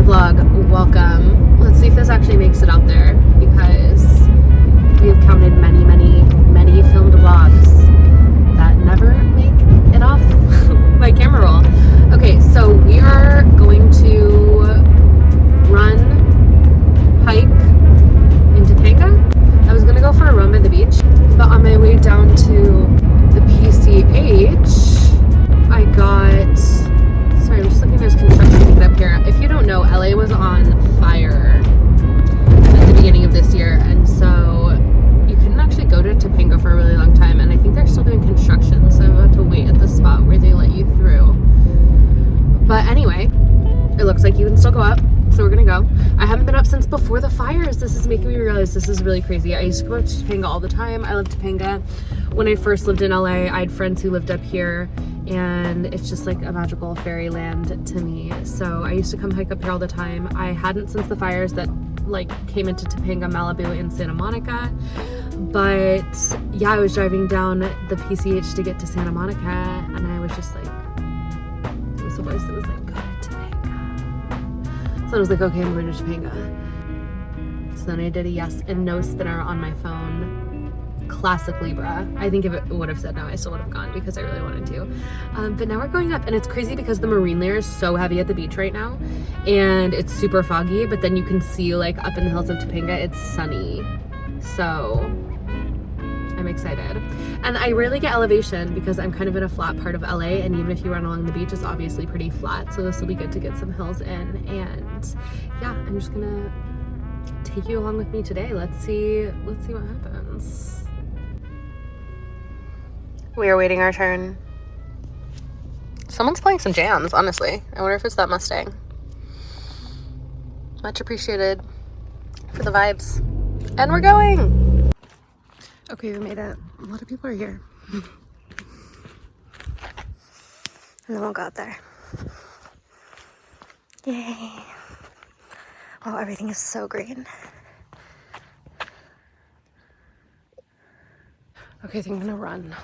vlog, welcome. Let's see if this actually makes it out there, because we have counted many filmed vlogs that never make it off my camera roll. Okay, so we are going to run, hike in Topanga. I was gonna go for a run by the beach, but on my way down to the PCH, I got, sorry, I'm just looking, there's construction up here. If you don't know, LA was on fire at the beginning of this year, and so you couldn't actually go to Topanga for a really long time, and I think they're still doing construction, so I'm about to wait at the spot where they let you through. But anyway, it looks like you can still go up, so we're gonna go. I haven't been up since before the fires. This is making me realize this is really crazy. I used to go up to Topanga all the time. I love Topanga. When I first lived in LA, I had friends who lived up here, and it's just like a magical fairyland to me. So I used to come hike up here all the time. I hadn't since the fires that like came into Topanga, Malibu, and Santa Monica. But yeah, I was driving down the PCH to get to Santa Monica, and I was just like, there was a voice that was like, go to Topanga. So I was like, okay, I'm going to Topanga. So then I did a yes and no spinner on my phone. Classic Libra. I think if it would have said no, I still would have gone because I really wanted to. But now we're going up, and it's crazy because the marine layer is so heavy at the beach right now, and it's super foggy, but then you can see like up in the hills of Topanga, it's sunny. So I'm excited. And I rarely get elevation because I'm kind of in a flat part of LA, and even if you run along the beach, it's obviously pretty flat. So this will be good to get some hills in. And yeah, I'm just gonna take you along with me today. Let's see what happens. We are waiting our turn. Someone's playing some jams, honestly. I wonder if it's that Mustang. Much appreciated for the vibes. And we're going! Okay, we made it. A lot of people are here. And then we'll go out there. Yay! Oh, everything is so green. Okay, I think I'm gonna run.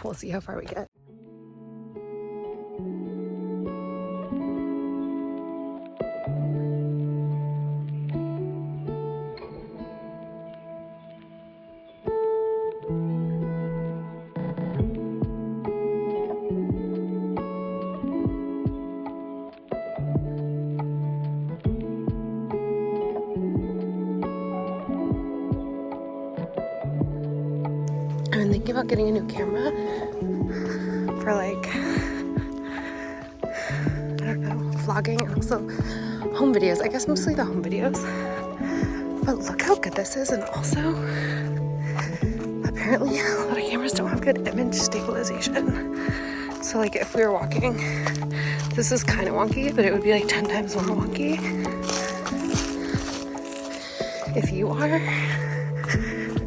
We'll see how far we get. I've been thinking about getting a new camera for like, I don't know, vlogging and also home videos. I guess mostly the home videos. But look how good this is, and also apparently a lot of cameras don't have good image stabilization. So like if we were walking, this is kind of wonky, but it would be like 10 times more wonky. If you are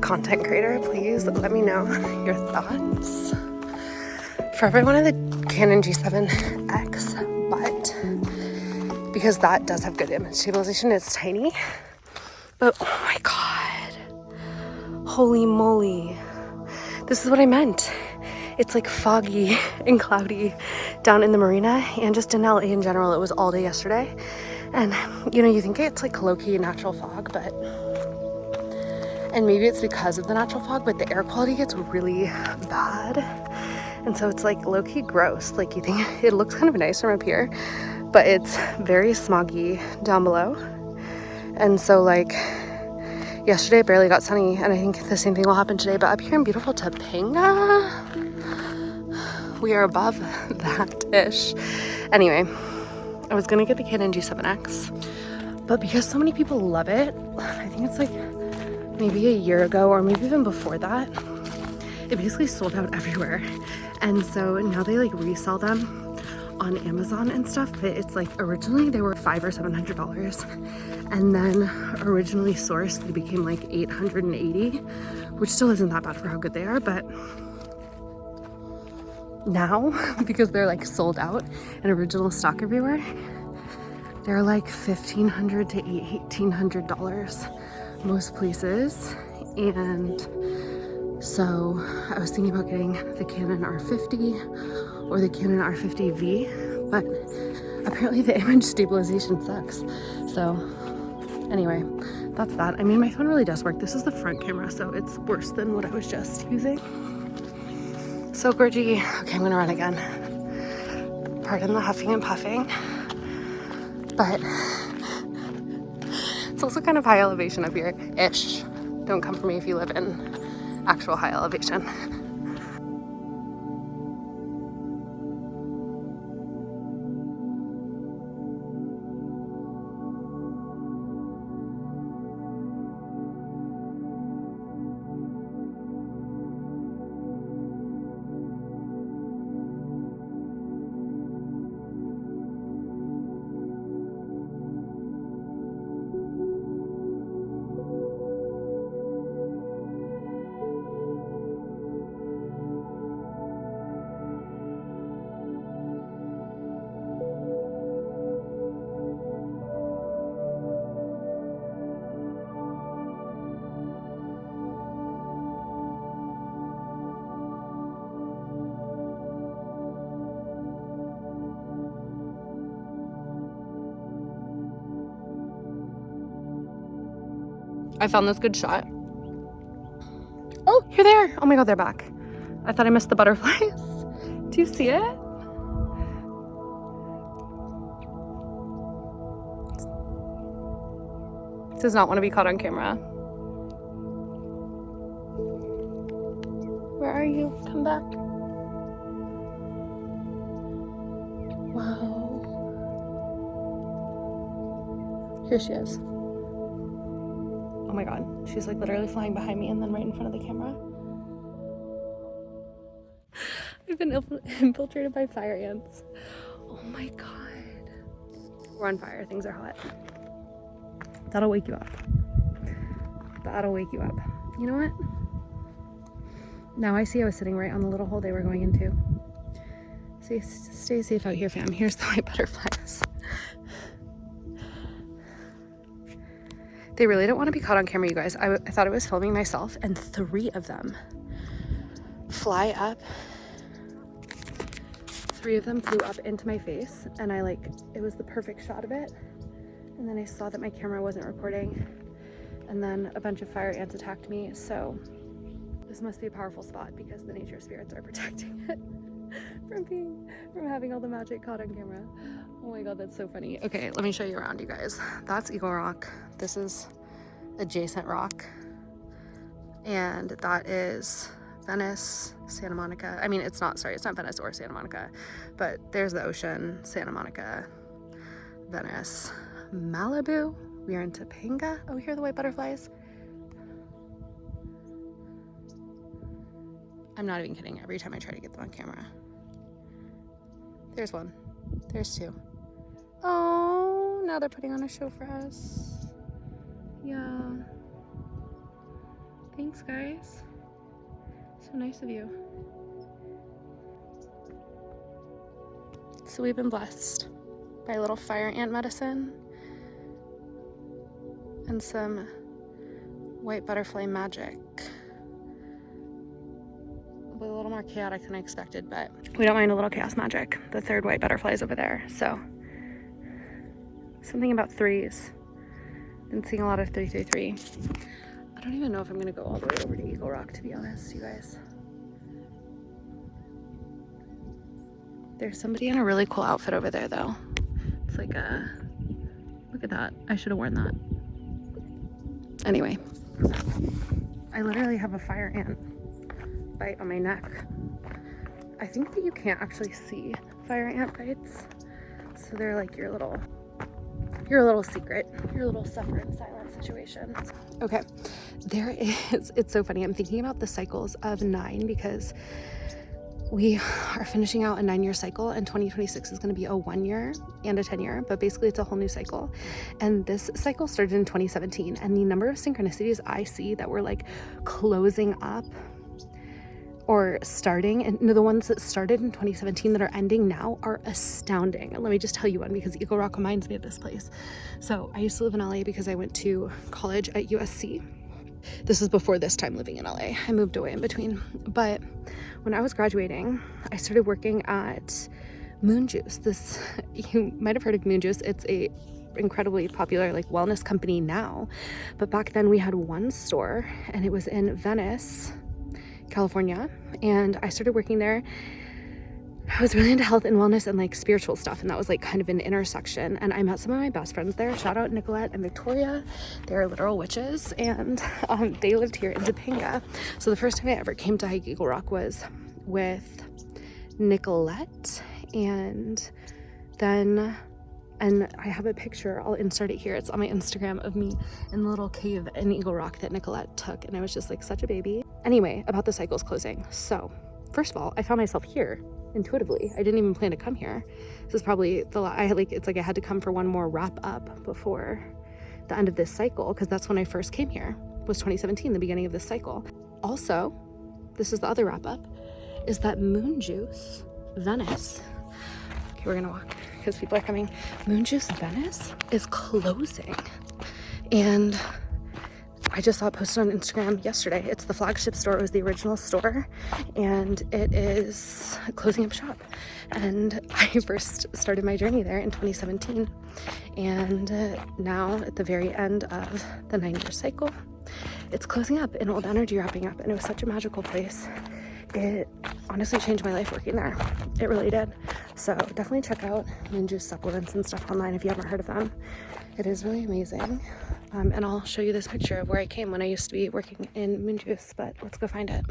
content creator, please let me know your thoughts. Forever wanted the Canon G7X, but because that does have good image stabilization, it's tiny. But oh my god, holy moly, this is what I meant. It's like foggy and cloudy down in the marina, and just in LA in general. It was all day yesterday, and you know, you think it's like low-key natural fog, but and maybe it's because of the natural fog, but the air quality gets really bad. And so it's like low-key gross. Like you think it looks kind of nice from up here, but it's very smoggy down below. And so like yesterday it barely got sunny, and I think the same thing will happen today. But up here in beautiful Topanga, we are above that-ish. Anyway, I was gonna get the Canon G7X, but because so many people love it, I think it's like maybe a year ago or maybe even before that, it basically sold out everywhere. And so now they like resell them on Amazon and stuff, but it's like originally they were $500 or $700, and then originally sourced they became like $880, which still isn't that bad for how good they are. But now, because they're like sold out and original stock everywhere, they're like $1,500 to $1,800 most places. And so I was thinking about getting the Canon R50 or the Canon R50V, but apparently the image stabilization sucks. So anyway, that's that. I mean, my phone really does work. This is the front camera, so it's worse than what I was just using. So gorgy. Okay, I'm gonna run again. Pardon the huffing and puffing, but it's also kind of high elevation up here-ish. Don't come for me if you live in actual high elevation. I found this good shot. Oh, here they are. Oh my God, they're back. I thought I missed the butterflies. Do you see it? Does not want to be caught on camera. Where are you? Come back. Wow. Here she is. Oh my God, she's like literally flying behind me and then right in front of the camera. I've been infiltrated by fire ants. Oh my God. We're on fire, things are hot. That'll wake you up. That'll wake you up. You know what? Now I see I was sitting right on the little hole they were going into. See, stay safe out here, fam. Here's the white butterflies. They really don't want to be caught on camera, you guys. I thought I was filming myself, and 3 of them fly up. 3 of them flew up into my face, and it was the perfect shot of it. And then I saw that my camera wasn't recording, and then a bunch of fire ants attacked me. So this must be a powerful spot because the nature spirits are protecting it from having all the magic caught on camera. Oh my God, that's so funny. Okay, let me show you around, you guys. That's Eagle Rock. This is adjacent rock. And that is Venice, Santa Monica. I mean, it's not Venice or Santa Monica, but there's the ocean, Santa Monica, Venice, Malibu. We are in Topanga. Oh, here are the white butterflies. I'm not even kidding. Every time I try to get them on camera. There's one. There's 2. Oh, now they're putting on a show for us. Yeah. Thanks, guys. So nice of you. So we've been blessed by a little fire ant medicine and some white butterfly magic. A little more chaotic than I expected, but we don't mind a little chaos magic. The 3rd white butterfly is over there, so something about 3s. Been seeing a lot of 333. I don't even know if I'm gonna go all the way over to Eagle Rock, to be honest, you guys. There's somebody in a really cool outfit over there, though. It's like a, look at that. I should have worn that. Anyway, I literally have a fire ant bite on my neck. I think that you can't actually see fire ant bites, so they're like your little secret, your little suffer in silence situation. Okay, there is, it's so funny. I'm thinking about the cycles of 9 because we are finishing out a 9-year cycle, and 2026 is going to be a 1-year and a 10-year, but basically it's a whole new cycle. And this cycle started in 2017, and the number of synchronicities I see that were like closing up or starting, and the ones that started in 2017 that are ending now are astounding. And let me just tell you one, because Eagle Rock reminds me of this place. So I used to live in LA because I went to college at USC. This is before this time living in LA. I moved away in between. But when I was graduating, I started working at Moon Juice. This, you might have heard of Moon Juice. It's a incredibly popular like wellness company now, but back then we had one store and it was in Venice, California, and I started working there. I was really into health and wellness and like spiritual stuff, and that was like kind of an intersection, and I met some of my best friends there. Shout out Nicolette and Victoria. They're literal witches, and they lived here in Topanga. So the first time I ever came to hike Eagle Rock was with Nicolette, and I have a picture, I'll insert it here, it's on my Instagram, of me in the little cave in Eagle Rock that Nicolette took, and I was just like such a baby. Anyway, about the cycles closing. So first of all, I found myself here intuitively. I didn't even plan to come here. This is probably it's like I had to come for one more wrap up before the end of this cycle, because that's when I first came here, was 2017, the beginning of this cycle. Also, this is the other wrap up, is that Moon Juice Venice. Okay, we're gonna walk because people are coming. Moon Juice Venice is closing, and I just saw it posted on Instagram yesterday. It's the flagship store. It was the original store, and it is closing up shop. And I first started my journey there in 2017, and now at the very end of the 9-year cycle, it's closing up and Old Energy wrapping up, and it was such a magical place. It honestly changed my life working there. It really did. So definitely check out Moon Juice supplements and stuff online if you haven't heard of them. It is really amazing. And I'll show you this picture of where I came when I used to be working in Moon Juice, but let's go find it.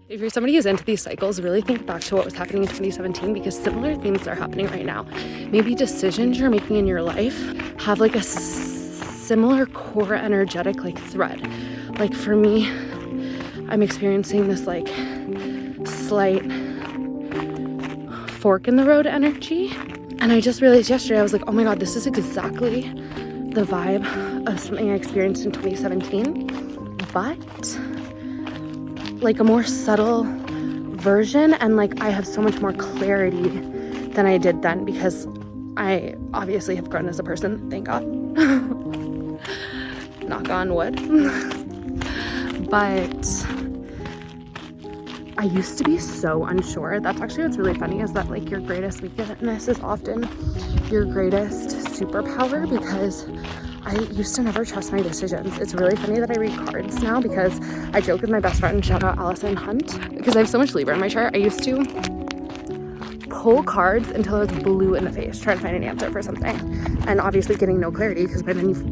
If you're somebody who's into these cycles, really think back to what was happening in 2017, because similar things are happening right now. Maybe decisions you're making in your life have like a similar core energetic like thread. Like for me, I'm experiencing this like slight fork in the road energy. And I just realized yesterday, I was like, oh my God, this is exactly the vibe of something I experienced in 2017, but like a more subtle version, and like I have so much more clarity than I did then, because I obviously have grown as a person, thank God. Knock on wood. But I used to be so unsure. That's actually what's really funny, is that like your greatest weakness is often your greatest superpower, because I used to never trust my decisions. It's really funny that I read cards now, because I joke with my best friend, shout out Allison Hunt, because I have so much Libra in my chart. I used to pull cards until I was blue in the face trying to find an answer for something, and obviously getting no clarity, because by then you've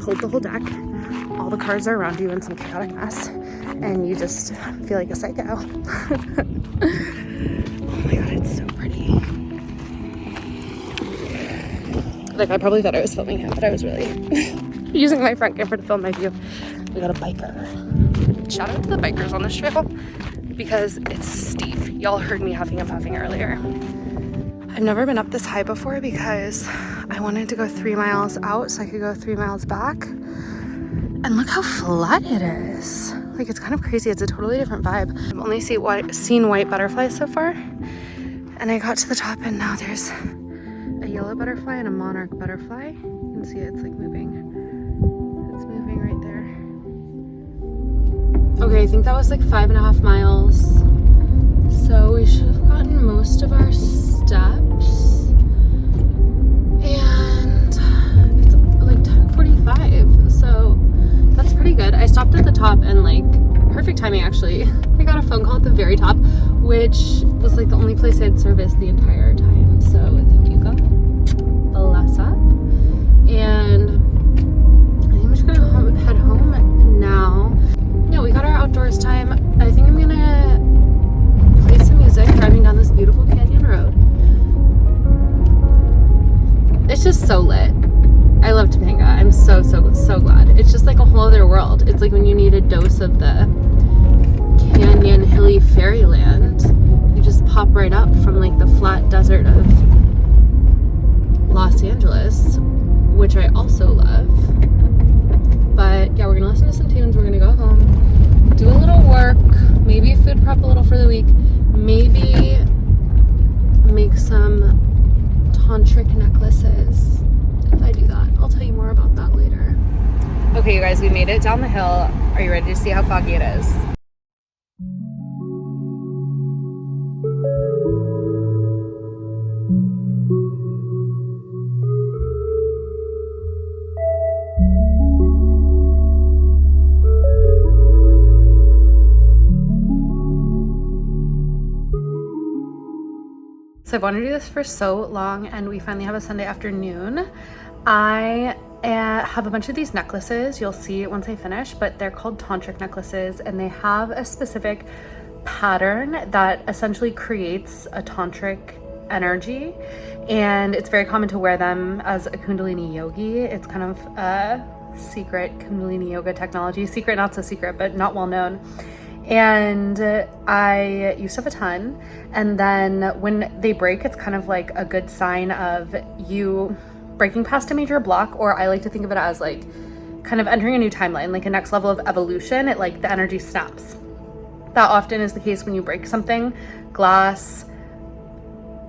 pulled the whole deck, all the cards are around you in some chaotic mess, and you just feel like a psycho. Oh my God, it's so pretty. Like, I probably thought I was filming him, but I was really using my front camera to film my view. We got a biker. Shout out to the bikers on this trail, because it's steep. Y'all heard me huffing and puffing earlier. I've never been up this high before, because I wanted to go 3 miles out so I could go 3 miles back. And look how flat it is. Like, it's kind of crazy. It's a totally different vibe. I've only seen white butterflies so far. And I got to the top, and now there's a yellow butterfly and a monarch butterfly. You can see it's like moving. It's moving right there. Okay, I think that was like 5.5 miles. So we should have gotten most of our steps. And it's like 10:45. So that's pretty good. I stopped at the top, and like perfect timing actually. I got a phone call at the very top, which was like the only place I'd serviced the entire time. So thank you, God. Bless up. And I think I'm just gonna head home now. Yeah, we got our outdoors time. I think I'm gonna play some music driving down this beautiful canyon road. so lit. I love Topanga. I'm so glad. It's just like a whole other world. It's like when you need a dose of the canyon hilly fairyland, you just pop right up from like the flat desert of Los Angeles, which I also love. But yeah, we're gonna listen to some tunes. We're gonna go home, do a little work, maybe food prep a little for the week, maybe make some tantric necklaces. If I do that, I'll tell you more about that later. Okay, you guys, we made it down the hill. Are you ready to see how foggy it is? So I've wanted to do this for so long, and we finally have a Sunday afternoon. I have a bunch of these necklaces. You'll see it once I finish, but they're called tantric necklaces, and they have a specific pattern that essentially creates a tantric energy, and it's very common to wear them as a Kundalini yogi. It's kind of a secret Kundalini yoga technology. Secret, not so secret, but not well known. And I used to have a ton, and then when they break, it's kind of like a good sign of you breaking past a major block, or I like to think of it as like kind of entering a new timeline, like a next level of evolution. It like the energy snaps. That often is the case when you break something, glass,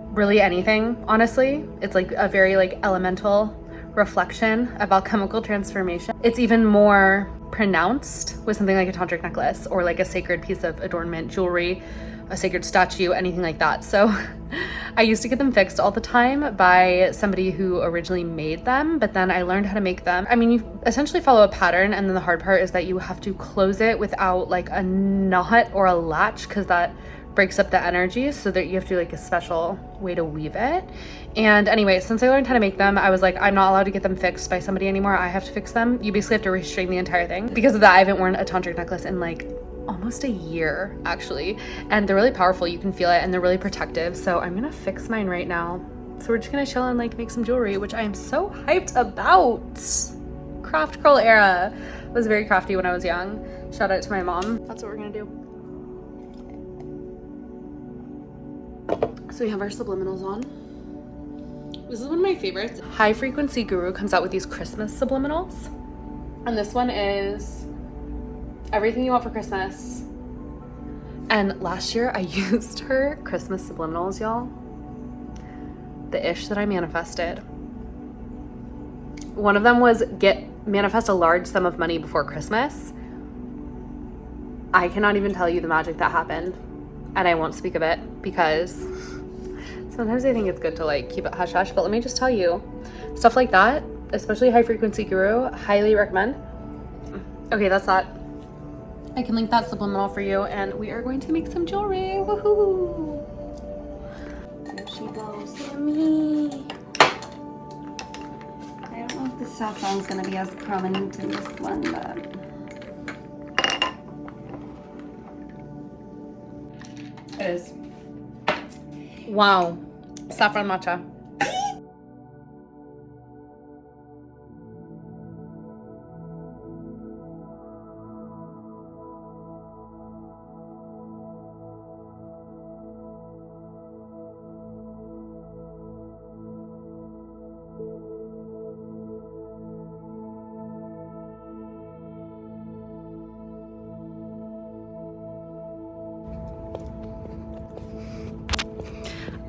really anything, honestly. It's like a very like elemental reflection of alchemical transformation. It's even more pronounced with something like a tantric necklace or like a sacred piece of adornment, jewelry, a sacred statue, anything like that. So I used to get them fixed all the time by somebody who originally made them, but then I learned how to make them. I mean, you essentially follow a pattern, and then the hard part is that you have to close it without like a knot or a latch, because that breaks up the energy, so that you have to do like a special way to weave it. And anyway, since I learned how to make them, I was like, I'm not allowed to get them fixed by somebody anymore. I have to fix them. You basically have to restring the entire thing. Because of that, I haven't worn a tantric necklace in like almost a year, actually. And they're really powerful. You can feel it, and they're really protective. So I'm gonna fix mine right now. So we're just gonna chill and like make some jewelry, which I am so hyped about. Craft girl era. I was very crafty when I was young. Shout out to my mom. That's what we're gonna do. So we have our subliminals on. This is one of my favorites. High Frequency Guru comes out with these Christmas subliminals. And this one is everything you want for Christmas. And last year I used her Christmas subliminals, y'all. The ish that I manifested. One of them was manifest a large sum of money before Christmas. I cannot even tell you the magic that happened. And I won't speak of it because sometimes I think it's good to like keep it hush hush, but let me just tell you, stuff like that, especially High Frequency Guru, highly recommend. Okay, that's that. I can link that subliminal for you, and we are going to make some jewelry. Woohoo! There she goes for me. I don't know if the saffron's gonna be as prominent in this one, but it is. Wow. Saffron matcha.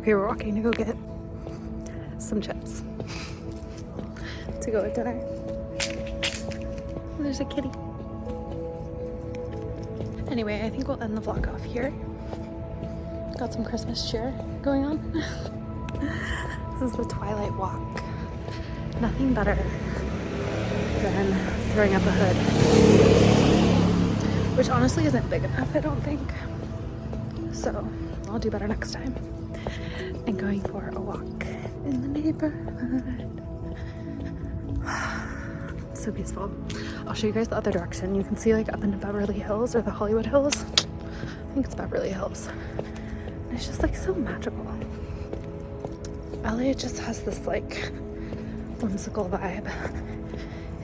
Okay, we're walking to go get some chips to go at dinner. There's a kitty. Anyway, I think we'll end the vlog off here. Got some Christmas cheer going on. This is the Twilight Walk. Nothing better than throwing up a hood, which honestly isn't big enough, I don't think. So I'll do better next time. And going for a walk in the neighborhood. So peaceful. I'll show you guys the other direction. You can see like up into Beverly Hills or the Hollywood Hills. I think it's Beverly Hills. And it's just like so magical. LA just has this like whimsical vibe.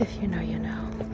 If you know, you know.